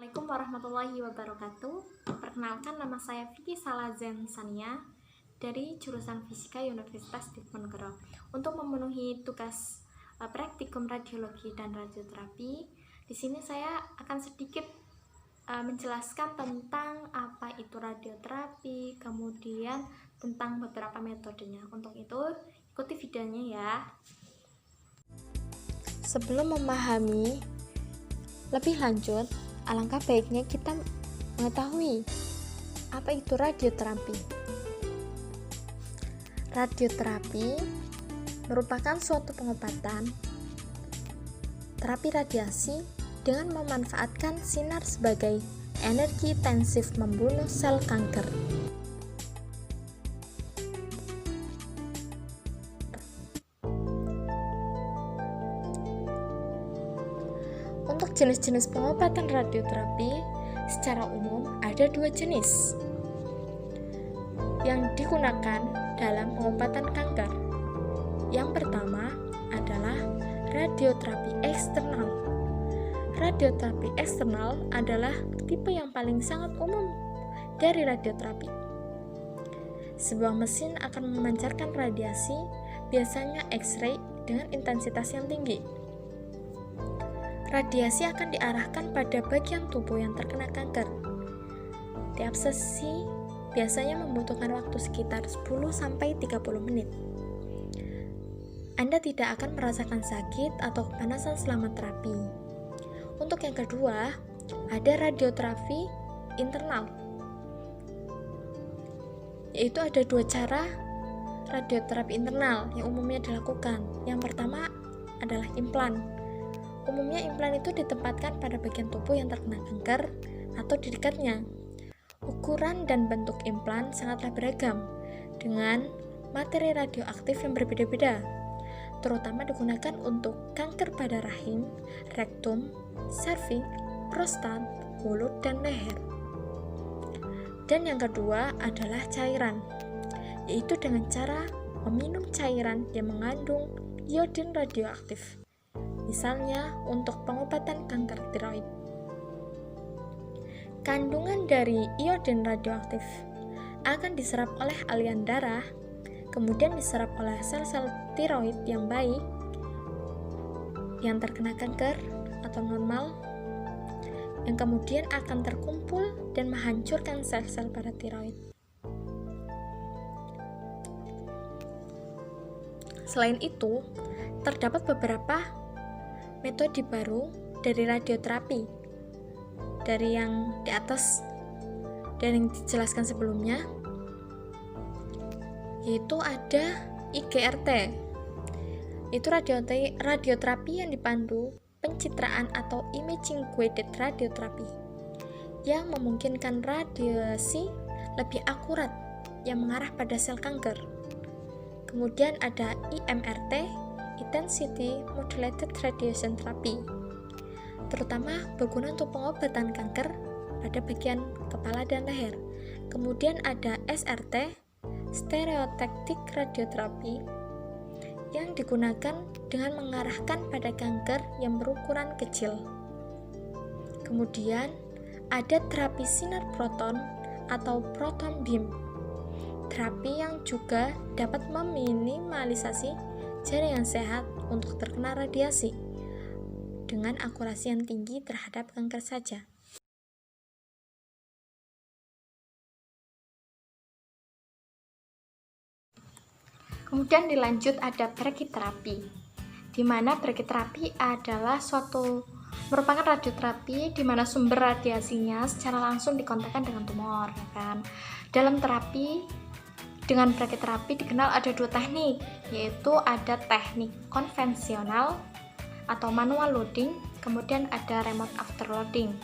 Assalamualaikum warahmatullahi wabarakatuh. Perkenalkan, nama saya Vicky Salazen Sania dari jurusan Fisika Universitas Diponegoro. Untuk memenuhi tugas praktikum radiologi dan radioterapi, di sini saya akan sedikit menjelaskan tentang apa itu radioterapi, kemudian tentang beberapa metodenya. Untuk itu, ikuti videonya ya. Sebelum memahami lebih lanjut, alangkah baiknya kita mengetahui apa itu radioterapi. Radioterapi merupakan suatu pengobatan terapi radiasi dengan memanfaatkan sinar sebagai energi intensif membunuh sel kanker. Untuk jenis-jenis pengobatan radioterapi, secara umum ada dua jenis yang digunakan dalam pengobatan kanker. Yang pertama adalah radioterapi eksternal. Radioterapi eksternal adalah tipe yang paling sangat umum dari radioterapi. Sebuah mesin akan memancarkan radiasi, biasanya X-ray dengan intensitas yang tinggi. Radiasi akan diarahkan pada bagian tubuh yang terkena kanker. Tiap sesi biasanya membutuhkan waktu sekitar 10-30 menit. Anda tidak akan merasakan sakit atau kepanasan selama terapi. Untuk yang kedua, ada radioterapi internal. Yaitu ada dua cara radioterapi internal yang umumnya dilakukan. Yang pertama adalah implan. Umumnya implan itu ditempatkan pada bagian tubuh yang terkena kanker atau di dekatnya. Ukuran dan bentuk implan sangatlah beragam dengan materi radioaktif yang berbeda-beda, terutama digunakan untuk kanker pada rahim, rektum, serviks, prostat, mulut, dan leher. Dan yang kedua adalah cairan, yaitu dengan cara meminum cairan yang mengandung iodin radioaktif. Misalnya untuk pengobatan kanker tiroid. Kandungan dari iodin radioaktif akan diserap oleh aliran darah, kemudian diserap oleh sel-sel tiroid yang baik, yang terkena kanker atau normal, yang kemudian akan terkumpul dan menghancurkan sel-sel pada tiroid. Selain itu, terdapat beberapa metode baru dari radioterapi dari yang di atas dan yang dijelaskan sebelumnya, yaitu ada IGRT, itu radioterapi yang dipandu pencitraan atau imaging guided radioterapi yang memungkinkan radiasi lebih akurat yang mengarah pada sel kanker. Kemudian ada IMRT, Intensity Modulated Radiation Therapy, terutama berguna untuk pengobatan kanker pada bagian kepala dan leher. Kemudian ada SRT, Stereotactic Radiotherapy, yang digunakan dengan mengarahkan pada kanker yang berukuran kecil. Kemudian ada terapi sinar proton atau proton beam, terapi yang juga dapat meminimalisasi jaringan sehat untuk terkena radiasi dengan akurasi yang tinggi terhadap kanker saja. Kemudian dilanjut ada brachytherapy, di mana brachytherapy adalah merupakan radioterapi di mana sumber radiasinya secara langsung dikontakkan dengan tumor, kan? Dalam terapi dengan brachytherapy dikenal ada dua teknik, yaitu ada teknik konvensional atau manual loading, kemudian ada remote afterloading.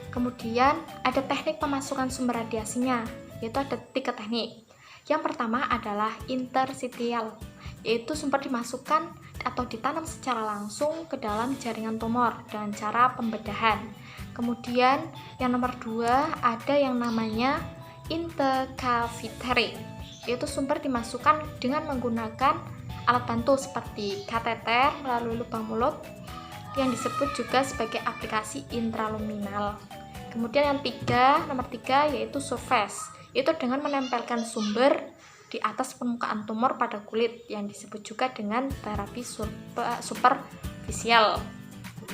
Kemudian ada teknik pemasukan sumber radiasinya, yaitu ada 3 teknik. Yang pertama adalah interstitial, yaitu sumber dimasukkan atau ditanam secara langsung ke dalam jaringan tumor dengan cara pembedahan. Kemudian yang nomor 2 ada yang namanya intercavitary, yaitu sumber dimasukkan dengan menggunakan alat bantu seperti kateter melalui lubang mulut yang disebut juga sebagai aplikasi intraluminal. Kemudian yang nomor 3 yaitu surface, itu dengan menempelkan sumber di atas permukaan tumor pada kulit yang disebut juga dengan terapi superficial.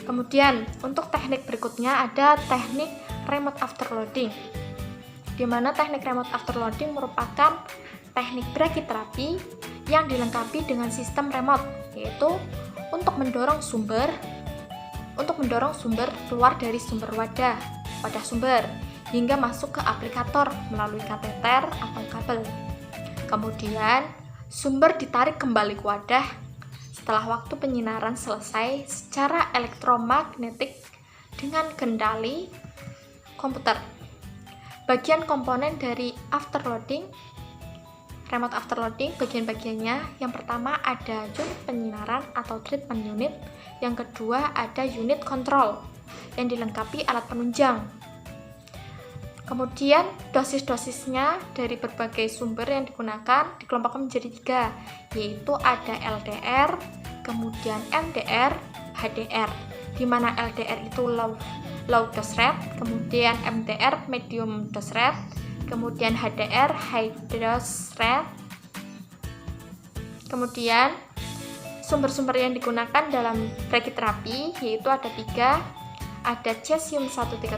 Kemudian untuk teknik berikutnya ada teknik remote afterloading, di mana teknik remote afterloading merupakan teknik brachytherapy yang dilengkapi dengan sistem remote, yaitu untuk mendorong sumber keluar dari sumber wadah sumber hingga masuk ke aplikator melalui kateter atau kabel. Kemudian sumber ditarik kembali ke wadah setelah waktu penyinaran selesai secara elektromagnetik dengan kendali komputer. Bagian komponen dari remote afterloading, bagian-bagiannya yang pertama ada unit penyinaran atau treatment unit, yang kedua ada unit control yang dilengkapi alat penunjang. Kemudian dosis-dosisnya dari berbagai sumber yang digunakan dikelompokkan menjadi 3, yaitu ada LDR, kemudian MDR, HDR, di mana LDR itu low dose rate, kemudian MDR medium dose rate, kemudian HDR high dose rate. Kemudian sumber-sumber yang digunakan dalam brachytherapy yaitu ada 3, ada cesium 137,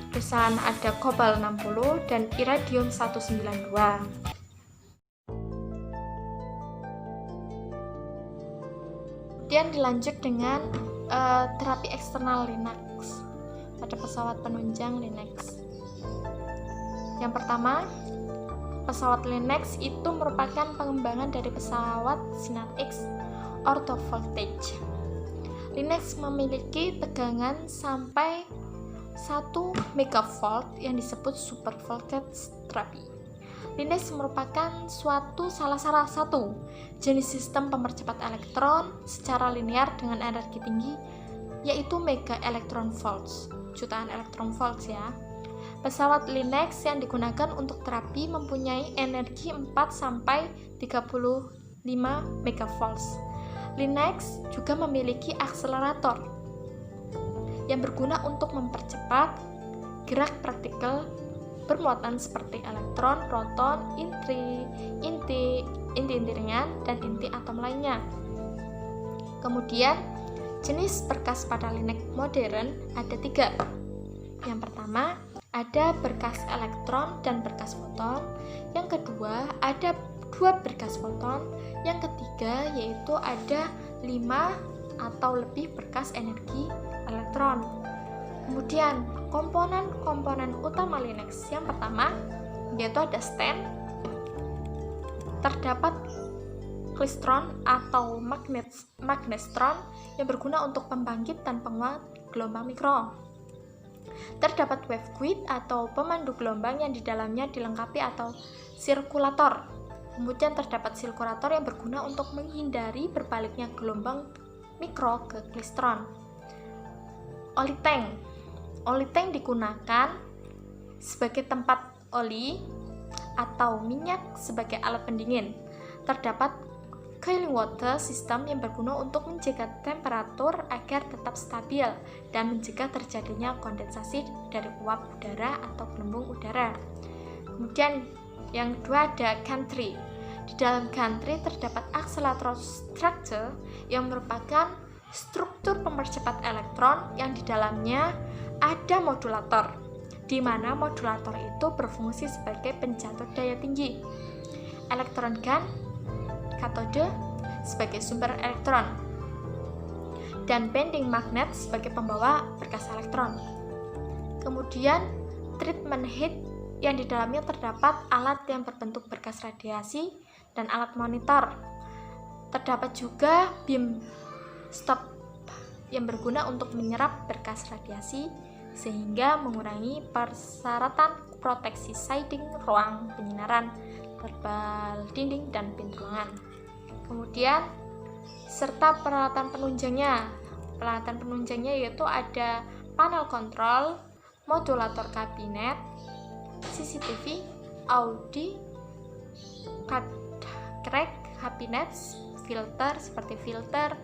terus ada kobal 60 dan iradium 192. Kemudian dilanjut dengan terapi eksternal Linacs pada pesawat penunjang Linacs. Yang pertama, pesawat Linacs itu merupakan pengembangan dari pesawat Synaptics Orthovoltage. Linacs memiliki tegangan sampai 1 megavolt yang disebut super voltage therapy. Linacs merupakan salah satu jenis sistem pemercepat elektron secara linear dengan energi tinggi, yaitu mega electron volts, jutaan elektron volts ya. Pesawat Linacs yang digunakan untuk terapi mempunyai energi 4 sampai 35 megavolts. Linacs juga memiliki akselerator yang berguna untuk mempercepat gerak partikel bermuatan seperti elektron, proton, inti ringan, dan inti atom lainnya. Kemudian, jenis berkas pada Linacs modern ada 3. Yang pertama, ada berkas elektron dan berkas foton. Yang kedua, ada 2 berkas foton. Yang ketiga, yaitu ada 5 atau lebih berkas energi elektron. Kemudian komponen utama Linacs yang pertama yaitu ada stand, terdapat klistron atau magnetron yang berguna untuk pembangkit dan penguat gelombang mikro. Terdapat waveguide atau pemandu gelombang yang di dalamnya dilengkapi atau sirkulator. Kemudian terdapat sirkulator yang berguna untuk menghindari berbaliknya gelombang mikro ke klistron. Oli tank digunakan sebagai tempat oli atau minyak sebagai alat pendingin. Terdapat cooling water system yang berguna untuk menjaga temperatur agar tetap stabil dan mencegah terjadinya kondensasi dari uap udara atau gelembung udara. Kemudian yang kedua ada gantry. Di dalam gantry terdapat accelerator structure yang merupakan struktur pemercepat elektron yang di dalamnya ada modulator, di mana modulator itu berfungsi sebagai penjatuh daya tinggi. Elektron gun, katode sebagai sumber elektron, dan bending magnet sebagai pembawa berkas elektron. Kemudian treatment head yang di dalamnya terdapat alat yang berbentuk berkas radiasi dan alat monitor. Terdapat juga beam stop yang berguna untuk menyerap berkas radiasi sehingga mengurangi persyaratan proteksi siding ruang penyinaran, terbal dinding, dan pintu ruangan. Kemudian serta peralatan penunjangnya. Peralatan penunjangnya yaitu ada panel kontrol, modulator kabinet, CCTV, Audi, crack, kabinet, filter seperti filter,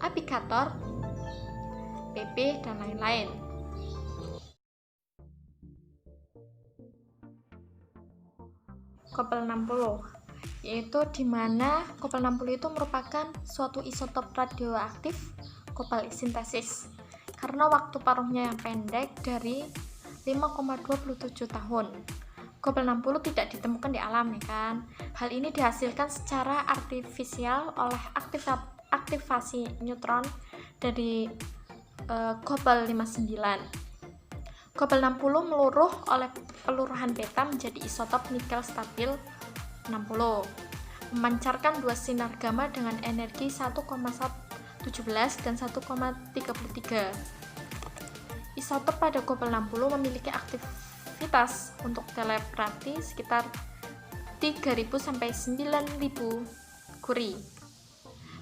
aplikator, PP, dan lain-lain. Kopel 60, yaitu dimana kopel 60 itu merupakan suatu isotop radioaktif kopel sintesis karena waktu paruhnya yang pendek dari 5,27 tahun. Kopel 60 tidak ditemukan di alam, ya kan? Hal ini dihasilkan secara artifisial oleh aktivasi neutron dari kopel 59. Kopel 60 meluruh oleh peluruhan beta menjadi isotop nikel stabil 60, memancarkan dua sinar gamma dengan energi 1,17 dan 1,33. Isotop pada kopel 60 memiliki aktivitas untuk telepati sekitar 3.000 sampai 9.000 Curie.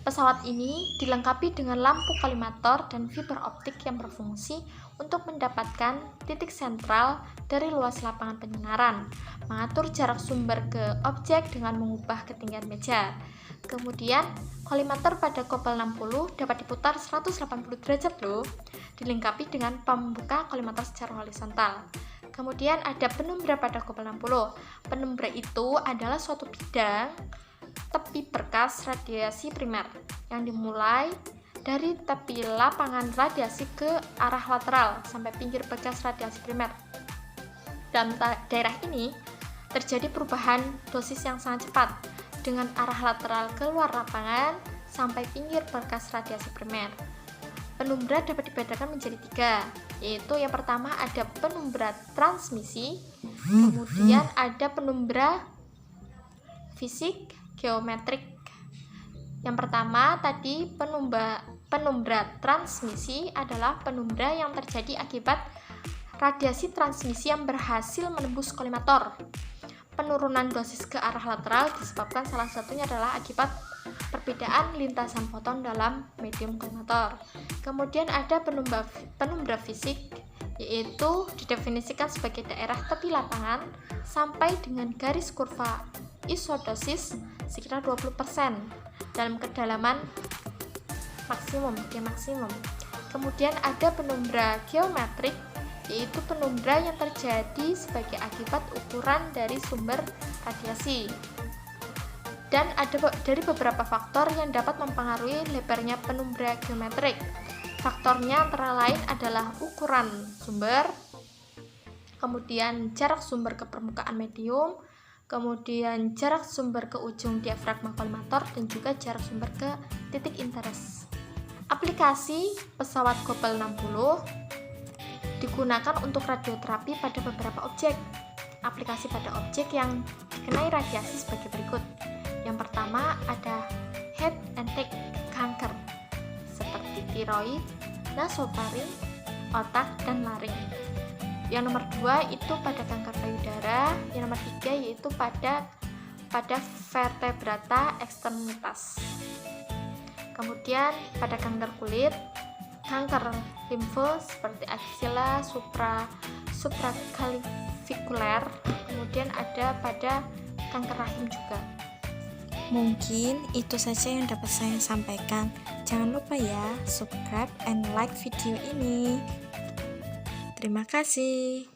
Pesawat ini dilengkapi dengan lampu kolimator dan fiber optik yang berfungsi untuk mendapatkan titik sentral dari luas lapangan penyinaran, mengatur jarak sumber ke objek dengan mengubah ketinggian meja. Kemudian, kolimator pada kopel 60 dapat diputar 180 derajat loh, dilengkapi dengan pembuka kolimator secara horizontal. Kemudian ada penumbra pada kopel 60. Penumbra itu adalah suatu bidang tepi berkas radiasi primer yang dimulai dari tepi lapangan radiasi ke arah lateral sampai pinggir bekas radiasi primer. Dalam daerah ini terjadi perubahan dosis yang sangat cepat dengan arah lateral keluar lapangan sampai pinggir bekas radiasi primer. Penumbra dapat dibedakan menjadi 3, yaitu yang pertama ada penumbra transmisi, kemudian ada penumbra fisik geometrik. Yang pertama tadi penumbra transmisi adalah penumbra yang terjadi akibat radiasi transmisi yang berhasil menembus kolimator. Penurunan dosis ke arah lateral disebabkan salah satunya adalah akibat perbedaan lintasan foton dalam medium kolimator. Kemudian ada penumbra fisik, yaitu didefinisikan sebagai daerah tepi lapangan sampai dengan garis kurva isodosis sekitar 20% dalam kedalaman maksimum. Kemudian ada penumbra geometrik, yaitu penumbra yang terjadi sebagai akibat ukuran dari sumber radiasi. Dan ada dari beberapa faktor yang dapat mempengaruhi lebarnya penumbra geometrik. Faktornya antara lain adalah ukuran sumber, kemudian jarak sumber ke permukaan medium, kemudian jarak sumber ke ujung diafragma kolimator, dan juga jarak sumber ke titik interest. Aplikasi pesawat kopel 60 digunakan untuk radioterapi pada beberapa objek. Aplikasi pada objek yang dikenai radiasi sebagai berikut. Yang pertama ada head and neck kanker seperti tiroid, nasofaring, otak, dan laring. Yang nomor 2 itu pada kanker payudara. Yang nomor 3 yaitu pada vertebrata ekstremitas. Kemudian pada kanker kulit, kanker limfe seperti aksila supraclavikuler. Kemudian ada pada kanker rahim juga. Mungkin itu saja yang dapat saya sampaikan. Jangan lupa ya, subscribe and like video ini. Terima kasih.